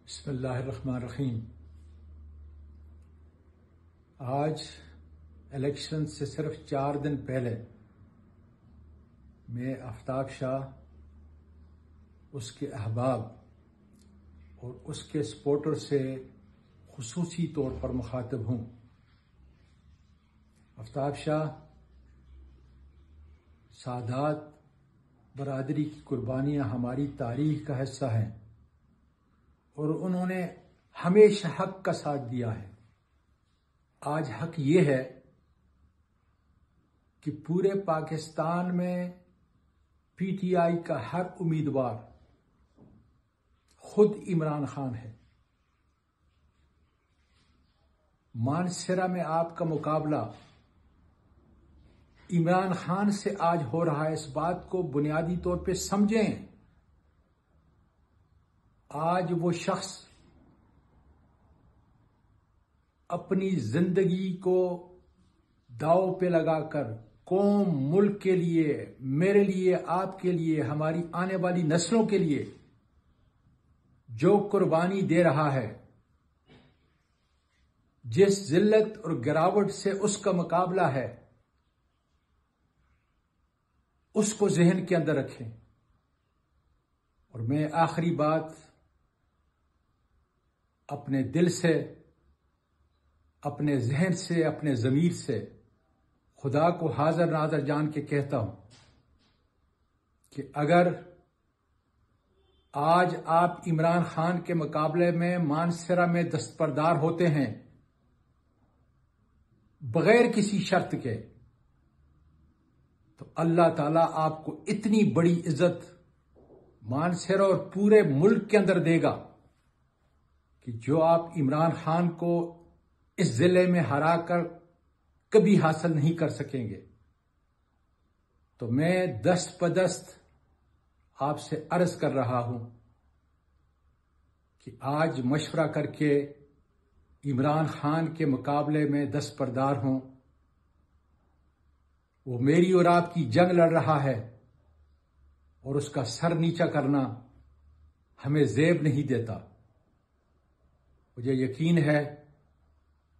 بسم اللہ الرحمن الرحیم۔ آج الیکشن سے صرف 4 دن پہلے میں آفتاب شاہ، اس کے احباب اور اس کے سپورٹر سے خصوصی طور پر مخاطب ہوں۔ آفتاب شاہ سادات برادری کی قربانیاں ہماری تاریخ کا حصہ ہیں اور انہوں نے ہمیشہ حق کا ساتھ دیا ہے۔ آج حق یہ ہے کہ پورے پاکستان میں پی ٹی آئی کا ہر امیدوار خود عمران خان ہے۔ مانسہرہ میں آپ کا مقابلہ عمران خان سے آج ہو رہا ہے، اس بات کو بنیادی طور پہ سمجھیں۔ آج وہ شخص اپنی زندگی کو داؤ پہ لگا کر قوم، ملک کے لیے، میرے لیے، آپ کے لیے، ہماری آنے والی نسلوں کے لیے جو قربانی دے رہا ہے، جس ذلت اور گراوٹ سے اس کا مقابلہ ہے، اس کو ذہن کے اندر رکھیں۔ اور میں آخری بات اپنے دل سے، اپنے ذہن سے، اپنے ضمیر سے خدا کو حاضر ناظر جان کے کہتا ہوں کہ اگر آج آپ عمران خان کے مقابلے میں مانسہرہ میں دستبردار ہوتے ہیں بغیر کسی شرط کے، تو اللہ تعالیٰ آپ کو اتنی بڑی عزت مانسہرہ اور پورے ملک کے اندر دے گا کہ جو آپ عمران خان کو اس ضلع میں ہرا کر کبھی حاصل نہیں کر سکیں گے۔ تو میں دست بدست آپ سے عرض کر رہا ہوں کہ آج مشورہ کر کے عمران خان کے مقابلے میں دستبردار ہوں۔ وہ میری اور آپ کی جنگ لڑ رہا ہے اور اس کا سر نیچا کرنا ہمیں زیب نہیں دیتا۔ مجھے یقین ہے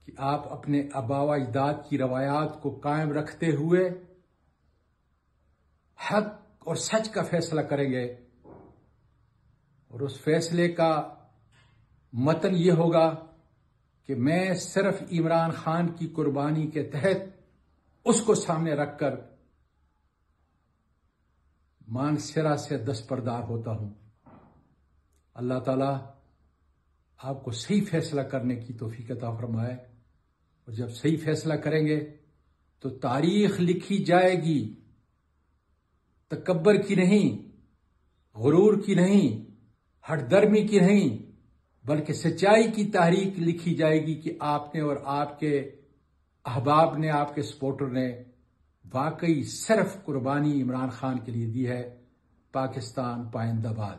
کہ آپ اپنے آباء و اجداد کی روایات کو قائم رکھتے ہوئے حق اور سچ کا فیصلہ کریں گے، اور اس فیصلے کا متن یہ ہوگا کہ میں صرف عمران خان کی قربانی کے تحت اس کو سامنے رکھ کر مانسہرہ سے دستبردار ہوتا ہوں۔ اللہ تعالیٰ آپ کو صحیح فیصلہ کرنے کی توفیق عطا فرمائے، اور جب صحیح فیصلہ کریں گے تو تاریخ لکھی جائے گی، تکبر کی نہیں، غرور کی نہیں، ہٹ درمی کی نہیں، بلکہ سچائی کی تاریخ لکھی جائے گی کہ آپ نے اور آپ کے احباب نے، آپ کے سپورٹر نے واقعی صرف قربانی عمران خان کے لیے دی ہے۔ پاکستان پائندہ باد۔